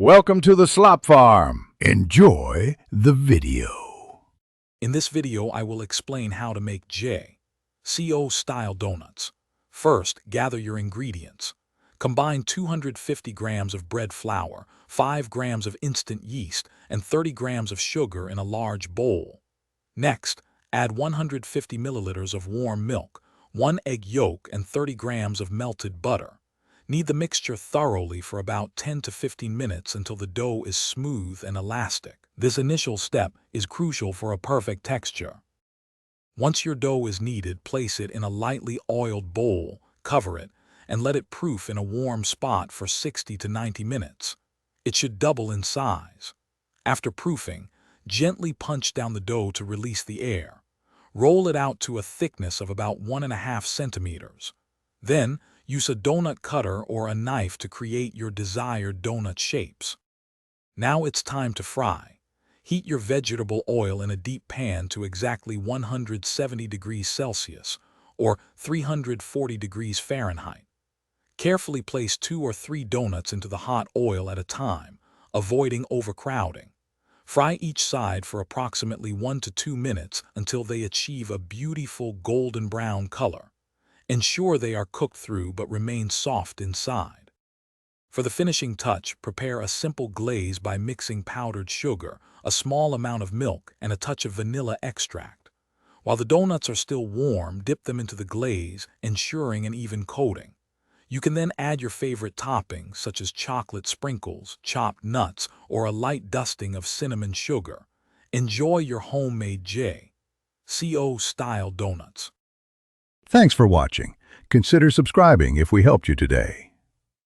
Welcome to the Slop Farm. Enjoy the video. In this video, I will explain how to make JCO style donuts. First, gather your ingredients. Combine 250 grams of bread flour, 5 grams of instant yeast, and 30 grams of sugar in a large bowl. Next, add 150 milliliters of warm milk, 1 egg yolk, and 30 grams of melted butter. Knead the mixture thoroughly for about 10 to 15 minutes until the dough is smooth and elastic. This initial step is crucial for a perfect texture. Once your dough is kneaded, place it in a lightly oiled bowl, cover it, and let it proof in a warm spot for 60 to 90 minutes. It should double in size. After proofing, gently punch down the dough to release the air. Roll it out to a thickness of about 1.5 centimeters. Then, use a donut cutter or a knife to create your desired donut shapes. Now it's time to fry. Heat your vegetable oil in a deep pan to exactly 170 degrees Celsius or 340 degrees Fahrenheit. Carefully place 2 or 3 donuts into the hot oil at a time, avoiding overcrowding. Fry each side for approximately 1 to 2 minutes until they achieve a beautiful golden brown color. Ensure they are cooked through but remain soft inside. For the finishing touch, prepare a simple glaze by mixing powdered sugar, a small amount of milk, and a touch of vanilla extract. While the donuts are still warm, dip them into the glaze, ensuring an even coating. You can then add your favorite toppings, such as chocolate sprinkles, chopped nuts, or a light dusting of cinnamon sugar. Enjoy your homemade JCO style donuts. Thanks for watching. Consider subscribing if we helped you today.